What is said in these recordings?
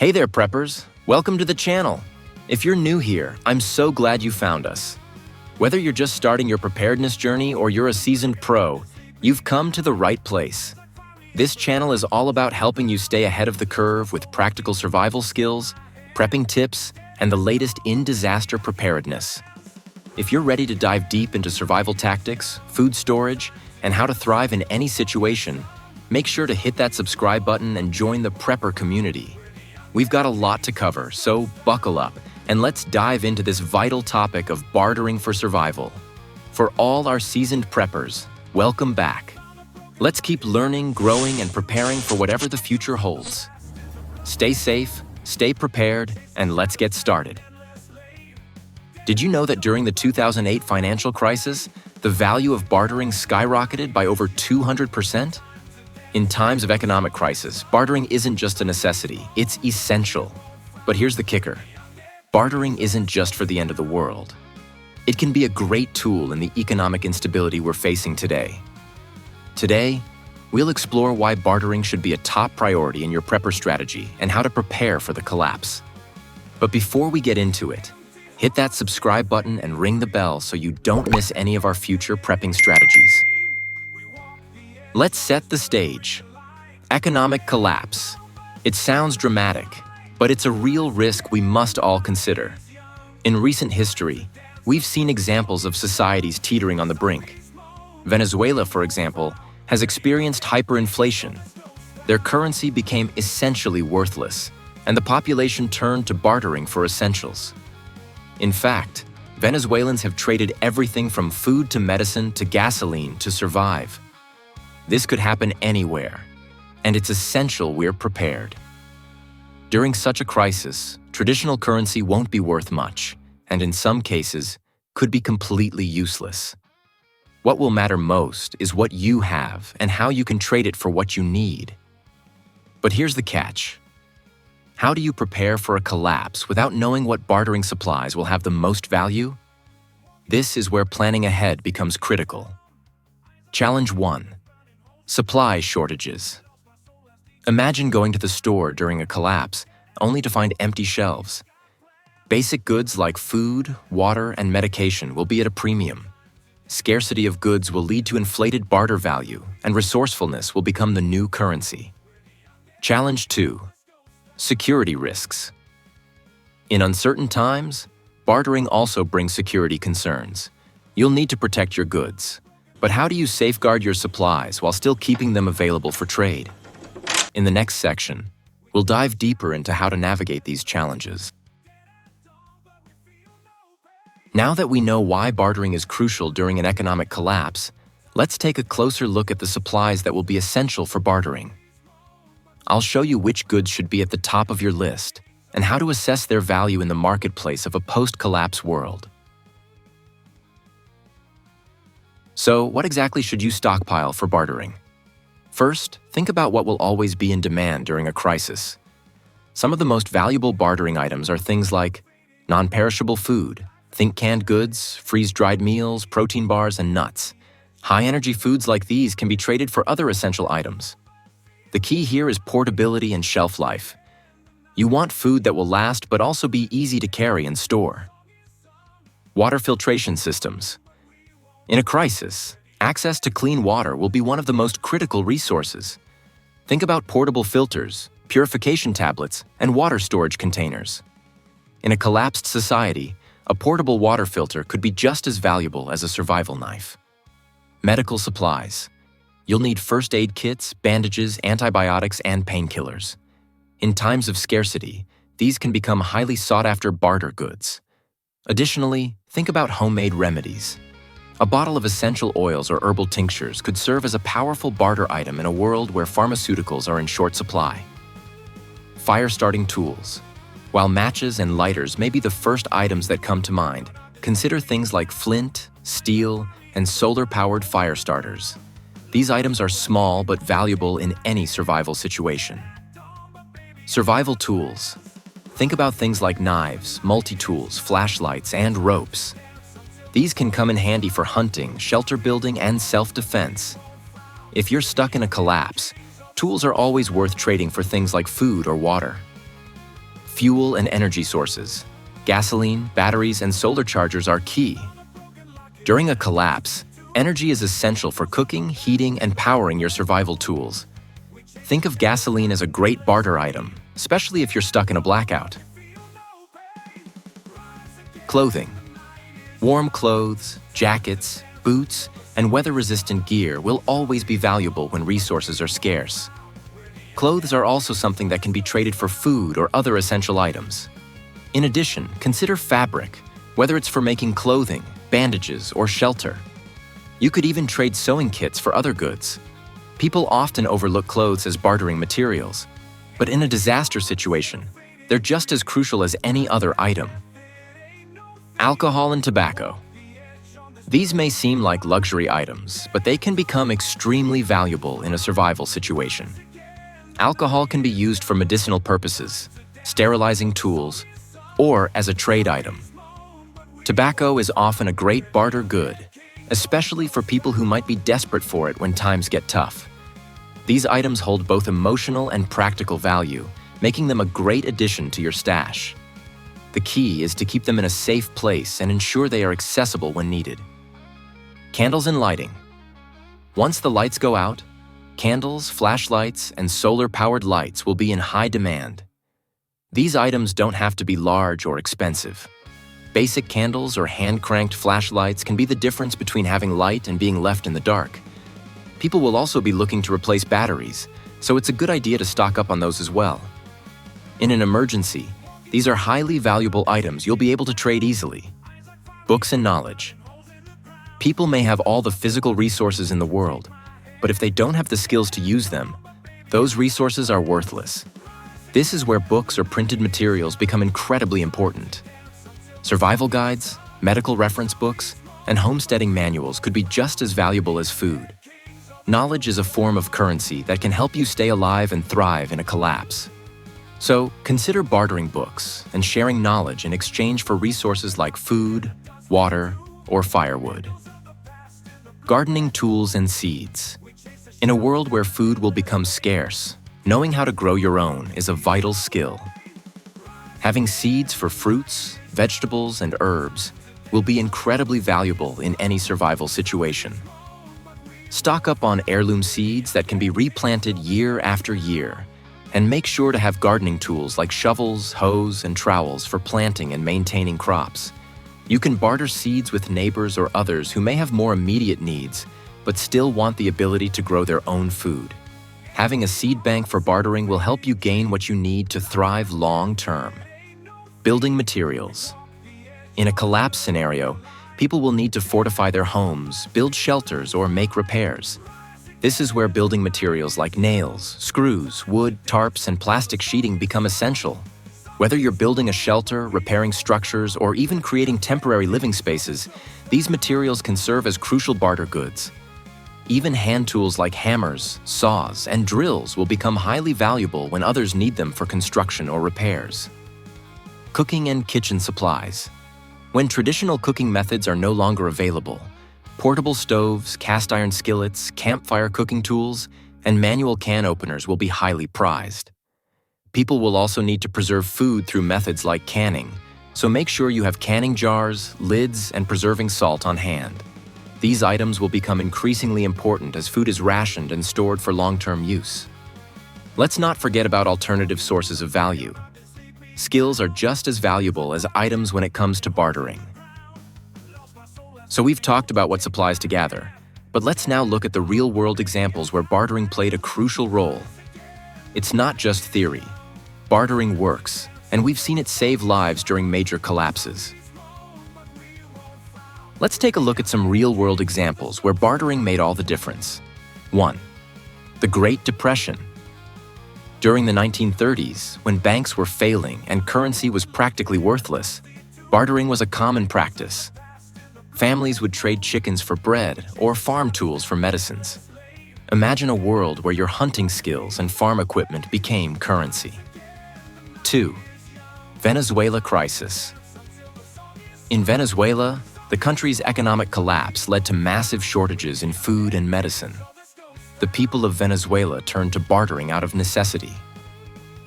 Hey there, preppers! Welcome to the channel. If you're new here, I'm so glad you found us. Whether you're just starting your preparedness journey or you're a seasoned pro, you've come to the right place. This channel is all about helping you stay ahead of the curve with practical survival skills, prepping tips, and the latest in disaster preparedness. If you're ready to dive deep into survival tactics, food storage, and how to thrive in any situation, make sure to hit that subscribe button and join the prepper community. We've got a lot to cover, so buckle up and let's dive into this vital topic of bartering for survival. For all our seasoned preppers, welcome back. Let's keep learning, growing, and preparing for whatever the future holds. Stay safe, stay prepared, and let's get started. Did you know that during the 2008 financial crisis, the value of bartering skyrocketed by over 200%? In times of economic crisis, bartering isn't just a necessity, it's essential. But here's the kicker. Bartering isn't just for the end of the world. It can be a great tool in the economic instability we're facing today. Today, we'll explore why bartering should be a top priority in your prepper strategy and how to prepare for the collapse. But before we get into it, hit that subscribe button and ring the bell so you don't miss any of our future prepping strategies. Let's set the stage. Economic collapse. It sounds dramatic, but it's a real risk we must all consider. In recent history, we've seen examples of societies teetering on the brink. Venezuela, for example, has experienced hyperinflation. Their currency became essentially worthless, and the population turned to bartering for essentials. In fact, Venezuelans have traded everything from food to medicine to gasoline to survive. This could happen anywhere, and it's essential we're prepared. During such a crisis, traditional currency won't be worth much, and in some cases, could be completely useless. What will matter most is what you have and how you can trade it for what you need. But here's the catch. How do you prepare for a collapse without knowing what bartering supplies will have the most value? This is where planning ahead becomes critical. Challenge 1. Supply shortages. Imagine going to the store during a collapse only to find empty shelves. Basic goods like food, water, and medication will be at a premium. Scarcity of goods will lead to inflated barter value, and resourcefulness will become the new currency. Challenge 2. Security risks. In uncertain times, bartering also brings security concerns. You'll need to protect your goods. But how do you safeguard your supplies while still keeping them available for trade? In the next section, we'll dive deeper into how to navigate these challenges. Now that we know why bartering is crucial during an economic collapse, let's take a closer look at the supplies that will be essential for bartering. I'll show you which goods should be at the top of your list and how to assess their value in the marketplace of a post-collapse world. So, what exactly should you stockpile for bartering? First, think about what will always be in demand during a crisis. Some of the most valuable bartering items are things like non-perishable food, think canned goods, freeze-dried meals, protein bars, and nuts. High-energy foods like these can be traded for other essential items. The key here is portability and shelf life. You want food that will last but also be easy to carry and store. Water filtration systems. In a crisis, access to clean water will be one of the most critical resources. Think about portable filters, purification tablets, and water storage containers. In a collapsed society, a portable water filter could be just as valuable as a survival knife. Medical supplies. You'll need first aid kits, bandages, antibiotics, and painkillers. In times of scarcity, these can become highly sought-after barter goods. Additionally, think about homemade remedies. A bottle of essential oils or herbal tinctures could serve as a powerful barter item in a world where pharmaceuticals are in short supply. Fire-starting tools. While matches and lighters may be the first items that come to mind, consider things like flint, steel, and solar-powered fire starters. These items are small but valuable in any survival situation. Survival tools. Think about things like knives, multi-tools, flashlights, and ropes. These can come in handy for hunting, shelter building, and self-defense. If you're stuck in a collapse, tools are always worth trading for things like food or water. Fuel and energy sources. Gasoline, batteries, and solar chargers are key. During a collapse, energy is essential for cooking, heating, and powering your survival tools. Think of gasoline as a great barter item, especially if you're stuck in a blackout. Clothing. Warm clothes, jackets, boots, and weather-resistant gear will always be valuable when resources are scarce. Clothes are also something that can be traded for food or other essential items. In addition, consider fabric, whether it's for making clothing, bandages, or shelter. You could even trade sewing kits for other goods. People often overlook clothes as bartering materials, but in a disaster situation, they're just as crucial as any other item. Alcohol and tobacco. These may seem like luxury items, but they can become extremely valuable in a survival situation. Alcohol can be used for medicinal purposes, sterilizing tools, or as a trade item. Tobacco is often a great barter good, especially for people who might be desperate for it when times get tough. These items hold both emotional and practical value, making them a great addition to your stash. The key is to keep them in a safe place and ensure they are accessible when needed. Candles and lighting. Once the lights go out, candles, flashlights, and solar-powered lights will be in high demand. These items don't have to be large or expensive. Basic candles or hand-cranked flashlights can be the difference between having light and being left in the dark. People will also be looking to replace batteries, so it's a good idea to stock up on those as well. In an emergency, these are highly valuable items you'll be able to trade easily. Books and knowledge. People may have all the physical resources in the world, but if they don't have the skills to use them, those resources are worthless. This is where books or printed materials become incredibly important. Survival guides, medical reference books, and homesteading manuals could be just as valuable as food. Knowledge is a form of currency that can help you stay alive and thrive in a collapse. So, consider bartering books and sharing knowledge in exchange for resources like food, water, or firewood. Gardening tools and seeds. In a world where food will become scarce, knowing how to grow your own is a vital skill. Having seeds for fruits, vegetables, and herbs will be incredibly valuable in any survival situation. Stock up on heirloom seeds that can be replanted year after year, and make sure to have gardening tools like shovels, hoes, and trowels for planting and maintaining crops. You can barter seeds with neighbors or others who may have more immediate needs, but still want the ability to grow their own food. Having a seed bank for bartering will help you gain what you need to thrive long-term. Building materials. In a collapse scenario, people will need to fortify their homes, build shelters, or make repairs. This is where building materials like nails, screws, wood, tarps, and plastic sheeting become essential. Whether you're building a shelter, repairing structures, or even creating temporary living spaces, these materials can serve as crucial barter goods. Even hand tools like hammers, saws, and drills will become highly valuable when others need them for construction or repairs. Cooking and kitchen supplies. When traditional cooking methods are no longer available, portable stoves, cast iron skillets, campfire cooking tools, and manual can openers will be highly prized. People will also need to preserve food through methods like canning, so make sure you have canning jars, lids, and preserving salt on hand. These items will become increasingly important as food is rationed and stored for long-term use. Let's not forget about alternative sources of value. Skills are just as valuable as items when it comes to bartering. So we've talked about what supplies to gather, but let's now look at the real-world examples where bartering played a crucial role. It's not just theory. Bartering works, and we've seen it save lives during major collapses. Let's take a look at some real-world examples where bartering made all the difference. 1. The Great Depression. During the 1930s, when banks were failing and currency was practically worthless, bartering was a common practice. Families would trade chickens for bread or farm tools for medicines. Imagine a world where your hunting skills and farm equipment became currency. 2. Venezuela crisis. In Venezuela, the country's economic collapse led to massive shortages in food and medicine. The people of Venezuela turned to bartering out of necessity.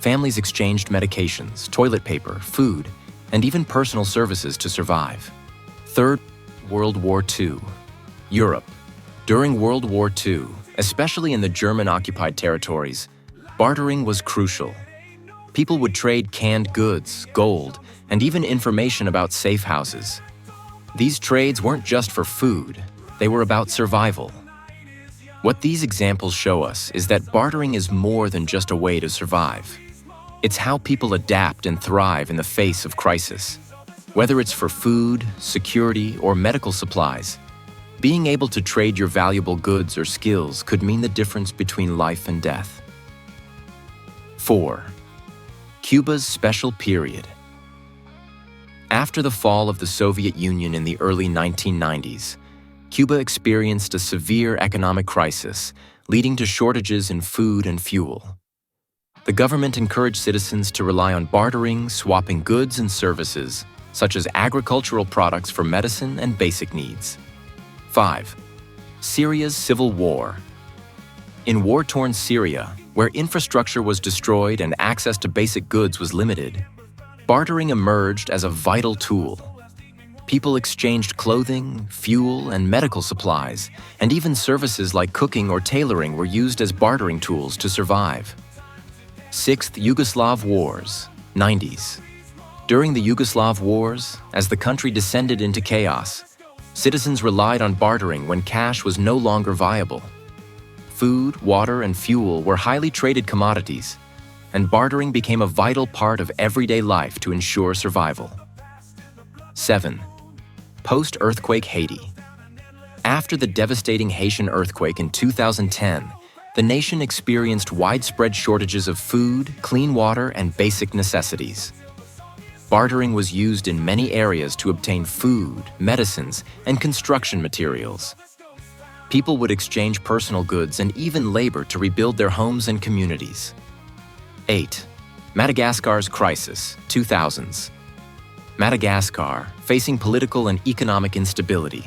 Families exchanged medications, toilet paper, food, and even personal services to survive. Third, World War II. Europe. During World War II, especially in the German-occupied territories, bartering was crucial. People would trade canned goods, gold, and even information about safe houses. These trades weren't just for food, they were about survival. What these examples show us is that bartering is more than just a way to survive. It's how people adapt and thrive in the face of crisis. Whether it's for food, security, or medical supplies, being able to trade your valuable goods or skills could mean the difference between life and death. 4. Cuba's special period. After the fall of the Soviet Union in the early 1990s, Cuba experienced a severe economic crisis, leading to shortages in food and fuel. The government encouraged citizens to rely on bartering, swapping goods and services, such as agricultural products for medicine and basic needs. 5. Syria's civil war. In war-torn Syria, where infrastructure was destroyed and access to basic goods was limited, bartering emerged as a vital tool. People exchanged clothing, fuel, and medical supplies, and even services like cooking or tailoring were used as bartering tools to survive. 6th Yugoslav Wars, 90s. During the Yugoslav Wars, as the country descended into chaos, citizens relied on bartering when cash was no longer viable. Food, water, and fuel were highly traded commodities, and bartering became a vital part of everyday life to ensure survival. 7. Post-earthquake Haiti. After the devastating Haitian earthquake in 2010, the nation experienced widespread shortages of food, clean water, and basic necessities. Bartering was used in many areas to obtain food, medicines, and construction materials. People would exchange personal goods and even labor to rebuild their homes and communities. 8. Madagascar's crisis, 2000s. Madagascar, facing political and economic instability,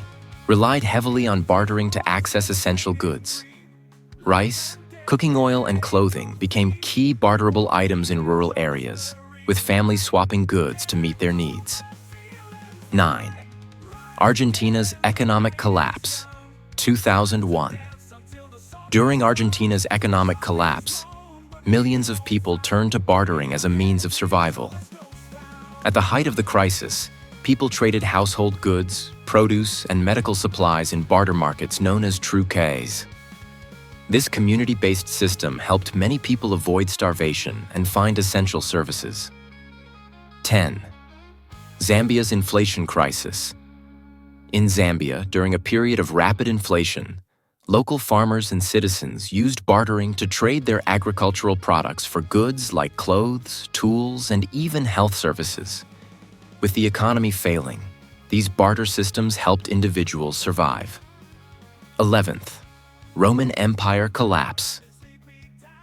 relied heavily on bartering to access essential goods. Rice, cooking oil, and clothing became key barterable items in rural areas, with families swapping goods to meet their needs. 9. Argentina's economic collapse, 2001. During Argentina's economic collapse, millions of people turned to bartering as a means of survival. At the height of the crisis, people traded household goods, produce, and medical supplies in barter markets known as truques. This community-based system helped many people avoid starvation and find essential services. 10. Zambia's inflation crisis. In Zambia, during a period of rapid inflation, local farmers and citizens used bartering to trade their agricultural products for goods like clothes, tools, and even health services. With the economy failing, these barter systems helped individuals survive. 11th. Roman Empire collapse.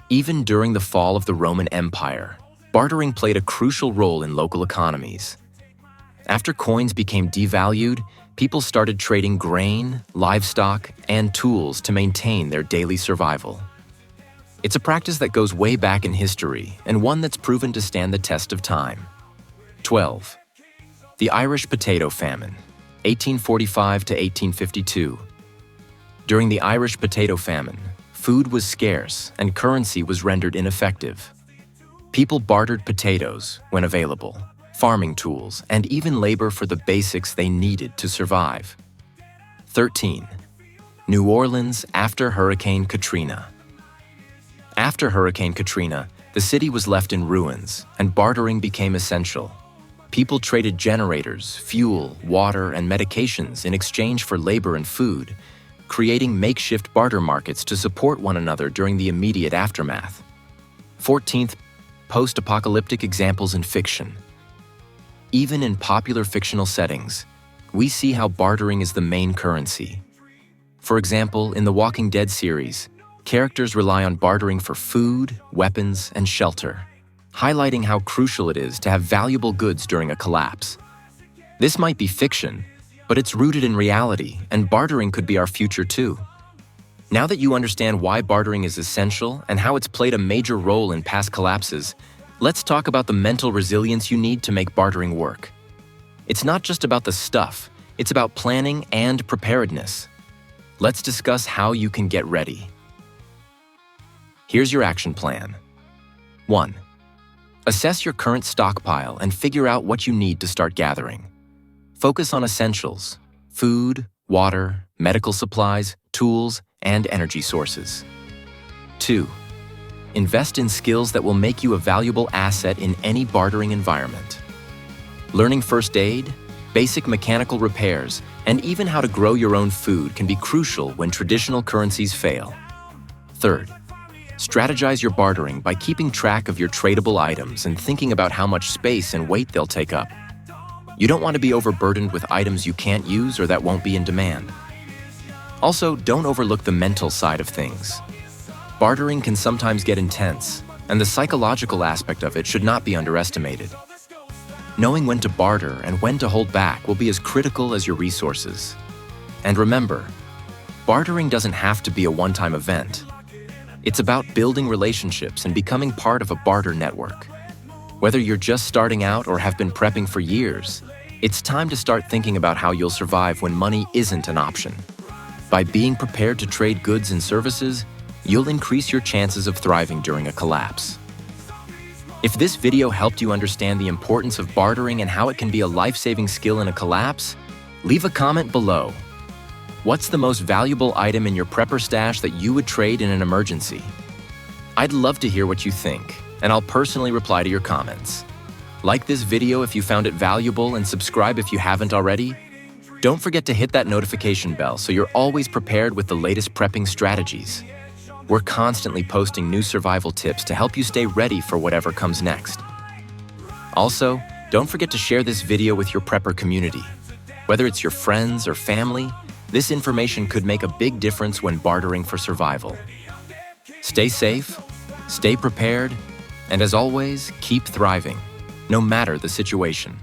Even during the fall of the Roman Empire, bartering played a crucial role in local economies. After coins became devalued, people started trading grain, livestock, and tools to maintain their daily survival. It's a practice that goes way back in history and one that's proven to stand the test of time. 12. The Irish Potato Famine, 1845 to 1852. During the Irish Potato Famine, food was scarce and currency was rendered ineffective. People bartered potatoes, when available, farming tools, and even labor for the basics they needed to survive. 13. New Orleans after Hurricane Katrina. After Hurricane Katrina, the city was left in ruins, and bartering became essential. People traded generators, fuel, water, and medications in exchange for labor and food, creating makeshift barter markets to support one another during the immediate aftermath. 14th. Post-apocalyptic examples in fiction. Even in popular fictional settings, we see how bartering is the main currency. For example, in the Walking Dead series, characters rely on bartering for food, weapons, and shelter, highlighting how crucial it is to have valuable goods during a collapse. This might be fiction, but it's rooted in reality, and bartering could be our future too. Now that you understand why bartering is essential and how it's played a major role in past collapses, Let's talk about the mental resilience you need to make bartering work. It's not just about the stuff, it's about planning and preparedness. Let's discuss how you can get ready. Here's your action plan. 1. Assess your current stockpile and figure out what you need to start gathering. Focus on essentials: food, water, medical supplies, tools, and energy sources. 2. Invest in skills that will make you a valuable asset in any bartering environment. Learning first aid, basic mechanical repairs, and even how to grow your own food can be crucial when traditional currencies fail. 3. Strategize your bartering by keeping track of your tradable items and thinking about how much space and weight they'll take up. You don't want to be overburdened with items you can't use or that won't be in demand. Also, don't overlook the mental side of things. Bartering can sometimes get intense, and the psychological aspect of it should not be underestimated. Knowing when to barter and when to hold back will be as critical as your resources. And remember, bartering doesn't have to be a one-time event. It's about building relationships and becoming part of a barter network. Whether you're just starting out or have been prepping for years, it's time to start thinking about how you'll survive when money isn't an option. By being prepared to trade goods and services, you'll increase your chances of thriving during a collapse. If this video helped you understand the importance of bartering and how it can be a life-saving skill in a collapse, leave a comment below. What's the most valuable item in your prepper stash that you would trade in an emergency? I'd love to hear what you think, and I'll personally reply to your comments. Like this video if you found it valuable and subscribe if you haven't already. Don't forget to hit that notification bell so you're always prepared with the latest prepping strategies. We're constantly posting new survival tips to help you stay ready for whatever comes next. Also, don't forget to share this video with your prepper community. Whether it's your friends or family, this information could make a big difference when bartering for survival. Stay safe, stay prepared, and as always, keep thriving, no matter the situation.